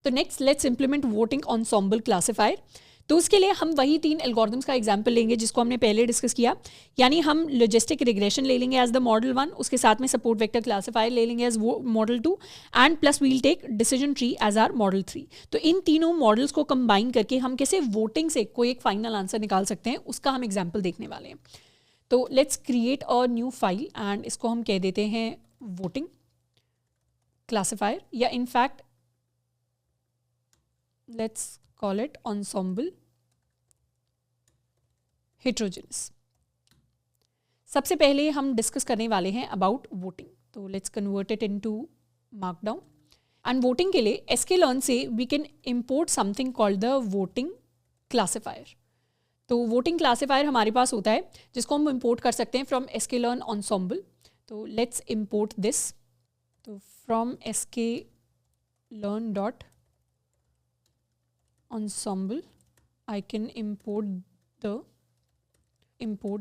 तो next let's implement voting ensemble classifier. तो उसके लिए हम वही 3 एल्गोरिथम्स का एग्जाम्पल लेंगे जिसको हमने पहले डिस्कस किया, यानी हम लॉजिस्टिक रिग्रेशन ले लेंगे एज द मॉडल 1, उसके साथ में सपोर्ट वेक्टर क्लासिफायर ले लेंगे as model 2 and plus we'll take decision tree as our model 3। तो इन तीनों मॉडल्स को कंबाइन करके हम कैसे वोटिंग से कोई एक फाइनल आंसर निकाल सकते हैं, उसका हम एग्जाम्पल देखने वाले हैं। तो let's create a new file and इसको हम कह देते हैं वोटिंग क्लासिफायर, या in fact let's call it ensemble heterogeneous। सबसे पहले हम डिस्कस करने वाले हैं अबाउट वोटिंग। तो let's convert it into markdown. And voting के लिए sklearn से we can import something called the voting classifier. तो वोटिंग क्लासिफायर हमारे पास होता है जिसको हम इंपोर्ट कर सकते हैं फ्रॉम sklearn ensemble। तो लेट्स इंपोर्ट दिस। तो from sklearn dot ensemble I can import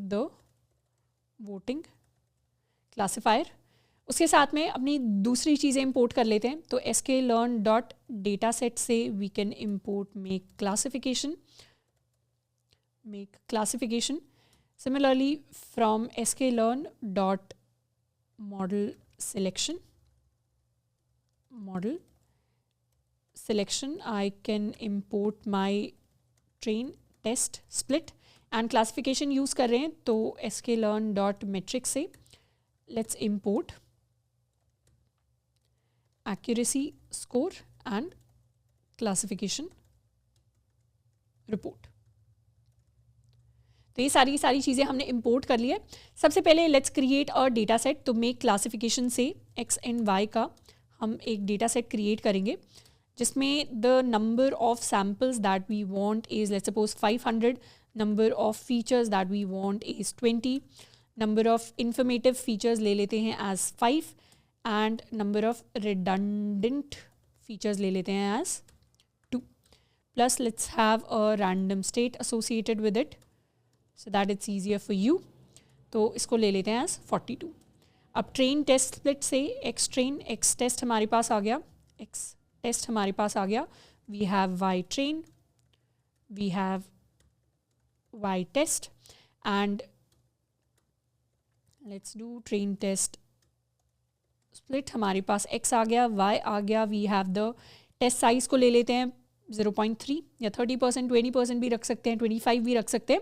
the voting classifier। उसके साथ में अपनी दूसरी चीज़ें इंपोर्ट कर लेते हैं। तो sklearn डॉट डेटा सेट से we can import make classification। Similarly from sklearn dot model selection I can import my train test split and classification use कर रहे हैं तो sklearn dot metric से let's import accuracy score and classification report। तो ये सारी चीज़ें हमने इंपोर्ट कर ली है। सबसे पहले let's create a data set. तो मेक क्लासिफिकेशन से x एंड y का हम एक डेटा सेट क्रिएट करेंगे जिसमें the number of samples that we want is let's suppose 500, number of features that we want is 20, number of informative features ले लेते हैं as 5 and number of redundant features ले लेते हैं as 2, plus let's have a random state associated with it so that it's easier for you. तो इसको ले लेते हैं एज 42। अब ट्रेन टेस्ट स्प्लिट से एक्स ट्रेन एक्स टेस्ट हमारे पास आ गया, एक्स टेस्ट हमारे पास आ गया। We have Y train, we have Y test and let's do train test split. हमारे पास x आ गया, y आ गया। We have the test size को ले लेते हैं 0.3 या 30%, 20% भी रख सकते हैं, 25 भी रख सकते हैं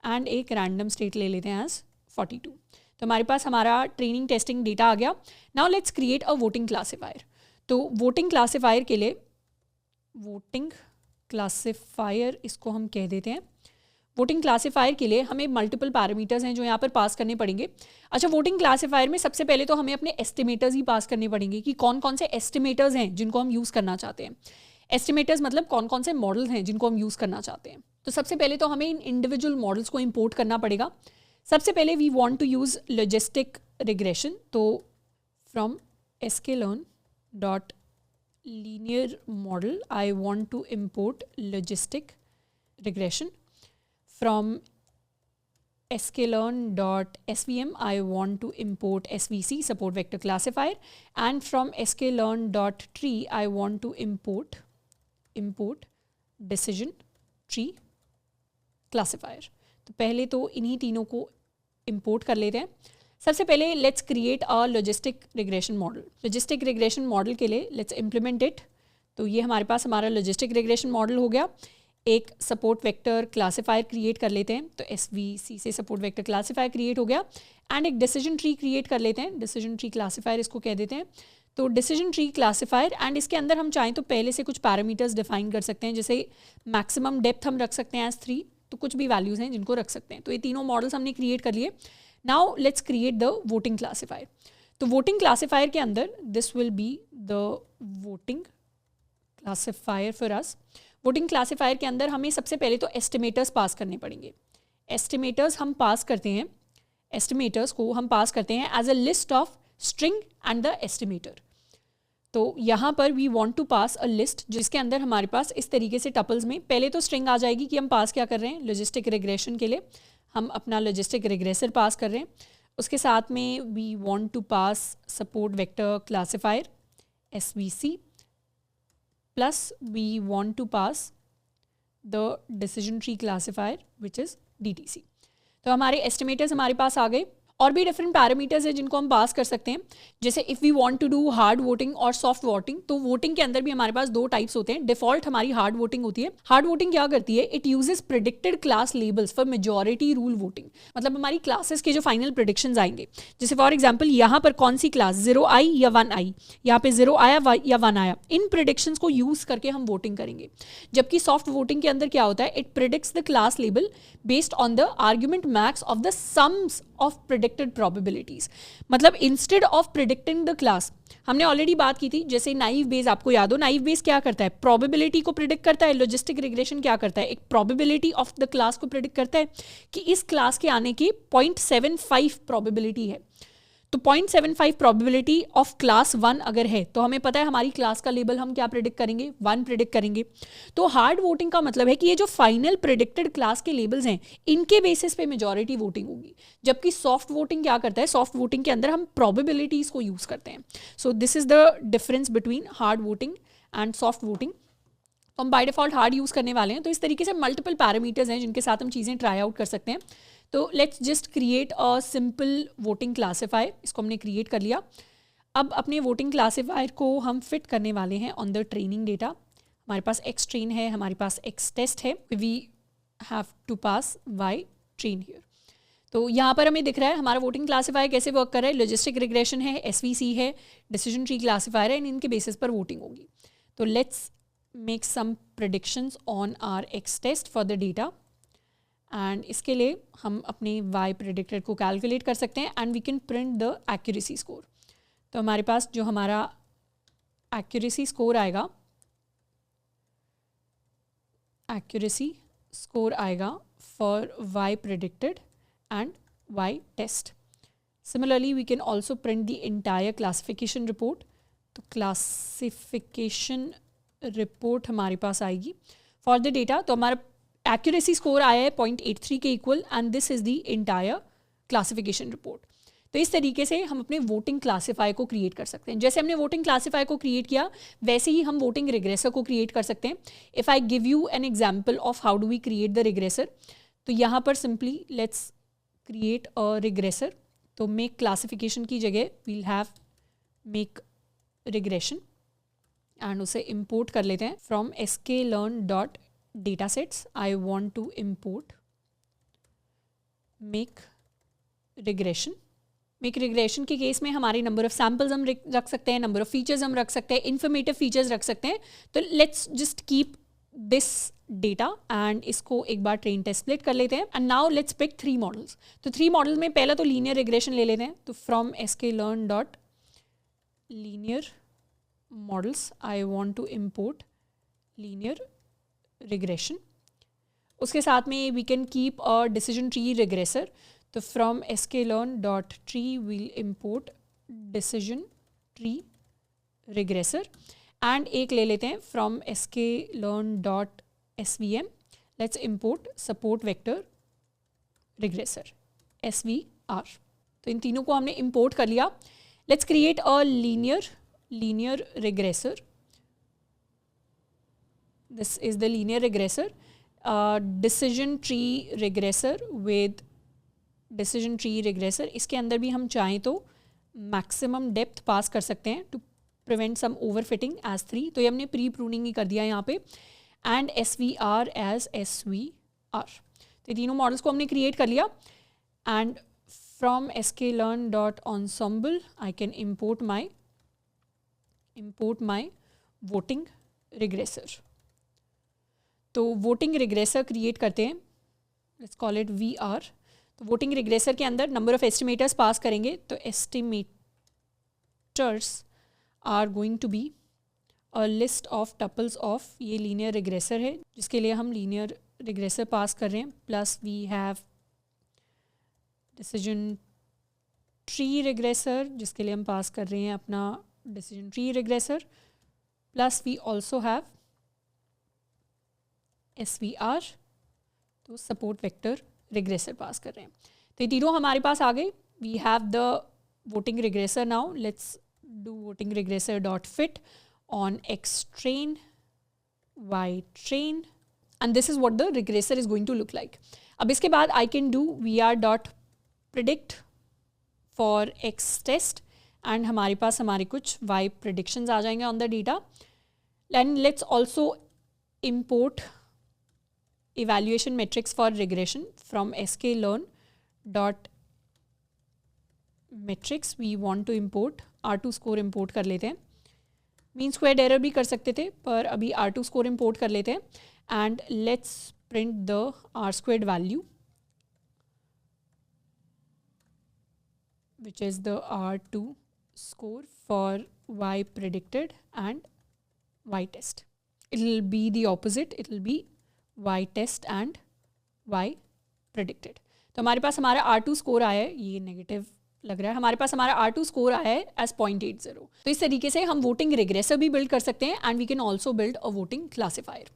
एंड एक रैंडम स्टेट ले लेते हैं एज 42। तो हमारे पास हमारा ट्रेनिंग टेस्टिंग डेटा आ गया। Now let's create a voting classifier. तो वोटिंग क्लासिफायर के लिए वोटिंग क्लासिफायर इसको हम कह देते हैं। वोटिंग क्लासिफायर के लिए हमें मल्टीपल पैरामीटर्स हैं जो यहाँ पर पास करने पड़ेंगे। अच्छा, वोटिंग क्लासिफायर में सबसे पहले तो हमें अपने एस्टिमेटर्स ही पास करने पड़ेंगे कि कौन कौन से एस्टिमेटर्स हैं जिनको हम यूज़ करना चाहते हैं। एस्टिमेटर्स मतलब कौन कौन से मॉडल्स हैं जिनको हम यूज़ करना चाहते हैं। तो सबसे पहले तो हमें इन इंडिविजुअल मॉडल्स को इंपोर्ट करना पड़ेगा। सबसे पहले we want to use logistic regression. तो from sklearn dot linear model I want to import logistic regression। From sklearn dot svm I want to import svc support vector classifier and from sklearn dot tree I want to import decision tree classifier। तो पहले तो इन्हीं तीनों को import कर लेते हैं। सबसे पहले let's create a logistic regression model. Logistic regression model के लिए लेट्स इम्प्लीमेंट इट। तो ये हमारे पास हमारा लॉजिस्टिक रिग्रेशन मॉडल हो गया। एक सपोर्ट वेक्टर क्लासिफायर क्रिएट कर लेते हैं। तो SVC से सपोर्ट वेक्टर क्लासिफायर क्रिएट हो गया एंड एक डिसीजन ट्री क्रिएट कर लेते हैं। डिसीजन ट्री क्लासिफायर इसको कह देते हैं। तो डिसीजन ट्री क्लासिफायर एंड इसके अंदर हम चाहें तो पहले से कुछ पैरामीटर्स डिफाइन कर सकते हैं, जैसे मैक्सिमम डेप्थ हम रख सकते हैं एज 3, तो कुछ भी वैल्यूज़ हैं जिनको रख सकते हैं। तो ये तीनों मॉडल्स हमने क्रिएट कर लिए। Now let's create the voting classifier. तो वोटिंग क्लासिफायर के अंदर this will be the voting classifier for us. Voting classifier के अंदर हमें सबसे पहले तो एस्टिमेटर्स पास करने पड़ेंगे। एस्टिमेटर्स हम पास करते हैं, एस्टिमेटर्स को हम पास करते हैं as a list of string and the estimator. तो यहाँ पर we want to pass a list जिसके अंदर हमारे पास इस तरीके से टपल्स में पहले तो स्ट्रिंग आ जाएगी कि हम पास क्या कर रहे हैं, लॉजिस्टिक रिग्रेशन के लिए हम अपना लॉजिस्टिक रिग्रेसर पास कर रहे हैं। उसके साथ में we want to pass support vector classifier SVC plus we want to pass the decision tree classifier which is DTC। तो हमारे एस्टिमेटर्स हमारे पास आ गए। और भी डिफरेंट पैरामीटर्स हैं जिनको हम पास कर सकते हैं, जैसे if we want to do hard voting और सॉफ्ट वोटिंग। तो वोटिंग के अंदर भी हमारे पास दो टाइप्स होते हैं। डिफॉल्ट हमारी हार्ड वोटिंग होती है। हार्ड वोटिंग क्या करती है, it uses predicted class labels for majority rule voting. मतलब हमारी क्लासेस के जो फाइनल प्रिडिक्शंस आएंगे, जैसे फॉर एग्जाम्पल यहाँ पर कौन सी क्लास 0 आई या 1 आई, यहाँ पे 0 आया या 1 आया, इन प्रिडिक्शंस को यूज करके हम वोटिंग करेंगे। जबकि सॉफ्ट वोटिंग के अंदर क्या होता है, it predicts the class label based on the argument max of the sums of predicted probabilities. मतलब instead of predicting the class, हमने ऑलरेडी बात की थी, जैसे नाइव बेस आपको याद हो, नाइव बेस क्या करता है, प्रोबेबिलिटी को प्रिडिक्ट करता है। लॉजिस्टिक रिग्रेशन क्या करता है, एक प्रोबेबिलिटी ऑफ द क्लास को प्रिडिक्ट करता है कि इस क्लास के आने की 0.75 प्रोबेबिलिटी है। तो 0.75 प्रोबेबिलिटी ऑफ क्लास 1 अगर है तो हमें पता है हमारी क्लास का लेबल हम क्या प्रिडिक्ट करेंगे, 1 प्रिडिक्ट करेंगे। तो हार्ड वोटिंग का मतलब है कि ये जो फाइनल प्रिडिक्टेड क्लास के लेबल्स हैं इनके बेसिस पे मेजॉरिटी वोटिंग होगी। जबकि सॉफ्ट वोटिंग क्या करता है, सॉफ्ट वोटिंग के अंदर हम प्रोबेबिलिटीज को यूज करते हैं। So this is the difference between hard voting and soft voting. हम बाय डिफॉल्ट हार्ड यूज करने वाले हैं, तो इस तरीके से मल्टीपल पैरामीटर्स हैं जिनके साथ हम चीज़ें ट्राई आउट कर सकते हैं। तो let's just create a simple voting classifier. इसको हमने क्रिएट कर लिया। अब अपने वोटिंग क्लासीफायर को हम फिट करने वाले हैं ऑन द ट्रेनिंग डेटा। हमारे पास एक्स ट्रेन है, हमारे पास एक्स टेस्ट है, we have to pass Y train here. तो यहाँ पर हमें दिख रहा है हमारा वोटिंग क्लासीफायर कैसे वर्क कर रहा है। लॉजिस्टिक रिग्रेशन है, SVC है, डिसीजन ट्री क्लासीफायर है, इनके बेसिस पर वोटिंग होगी। तो let's make some predictions on our X test for the data, and इसके लिए हम अपने y प्रेडिक्टेड को कैलकुलेट कर सकते हैं and we can print the accuracy score. तो हमारे पास जो हमारा एक्यूरेसी स्कोर आएगा, एक्यूरेसी स्कोर आएगा for y predicted and y test. Similarly we can also print the entire classification report. तो क्लासिफिकेशन रिपोर्ट हमारे पास आएगी फॉर द डेटा। तो हमारा एक्यूरेसी स्कोर आया है 0.83 के equal and this is the entire classification report. तो इस तरीके से हम अपने वोटिंग क्लासीफायर को क्रिएट कर सकते हैं। जैसे हमने वोटिंग क्लासीफायर को क्रिएट किया वैसे ही हम वोटिंग रिग्रेसर को क्रिएट कर सकते हैं। If I give you an example of how do we create the regressor, तो यहाँ पर simply let's create a regressor. तो मेक क्लासिफिकेशन की जगह we'll have make regression and उसे इम्पोर्ट कर लेते हैं from sklearn.datasets। I want to import make regression। Make regression के केस में हमारे नंबर ऑफ सैम्पल्स हम रख सकते हैं, नंबर ऑफ फीचर्स हम रख सकते हैं, इन्फॉर्मेटिव फीचर्स रख सकते हैं। तो let's just keep this data and इसको एक बार ट्रेन टेस्ट स्प्लिट कर लेते हैं and now let's pick 3 models. तो 3 मॉडल्स में पहला तो लीनियर रिग्रेशन ले लेते हैं। तो from sklearn.linear models I want to import linear regression। उसके साथ में we can keep a decision tree regressor. तो from sklearn.tree we'll import decision tree regressor and एक ले लेते हैं from sklearn.svm let's import support vector regressor SVR। तो इन तीनों को हमने import कर लिया। Let's create a linear regressor। This is the linear regressor, decision tree regressor with decision tree regressor। इसके अंदर भी हम चाहें तो maximum depth पास कर सकते हैं to prevent some overfitting as 3। तो ये हमने प्री प्रूनिंग ही कर दिया यहाँ पे and SVR as SVR। तो ये तीनों मॉडल्स को हमने क्रिएट कर लिया and from sklearn.ensemble I can import my voting regressor। तो वोटिंग रिग्रेसर क्रिएट करते हैं, लेट्स कॉल इट VR। तो वोटिंग रिग्रेसर के अंदर नंबर ऑफ एस्टिमेटर्स पास करेंगे। तो estimators are going to be a list of tuples of, ये linear regressor है जिसके लिए हम लीनियर रिग्रेसर पास कर रहे हैं, plus we have decision tree regressor जिसके लिए हम पास कर रहे हैं अपना decision tree regressor, plus we also have SVR। तो सपोर्ट वेक्टर रिग्रेसर पास कर रहे हैं। तो ये तीनों हमारे पास आ गए। We have the voting regressor now. Let's do voting regressor dot fit on X train y train, and this is what the regressor is going to look like. अब इसके बाद I can do vr.predict for x test and हमारे पास हमारे कुछ y predictions आ जाएंगे on the data. And let's also import evaluation metrics for regression from sklearn dot metrics. We want to import R2 score import कर लेते हैं. Mean squared error भी कर सकते थे पर अभी R2 स्कोर इम्पोर्ट कर लेते हैं. And let's print the R squared value which is the R2 score for y predicted and y test. It will be the opposite. It will be y test and y predicted. तो हमारे पास हमारा R2 score आया है, ये negative लग रहा है, हमारे पास हमारा R2 स्कोर आया है एज 0.80. तो इस तरीके से हम वोटिंग रिग्रेसर भी बिल्ड कर सकते हैं and we can also build a voting classifier.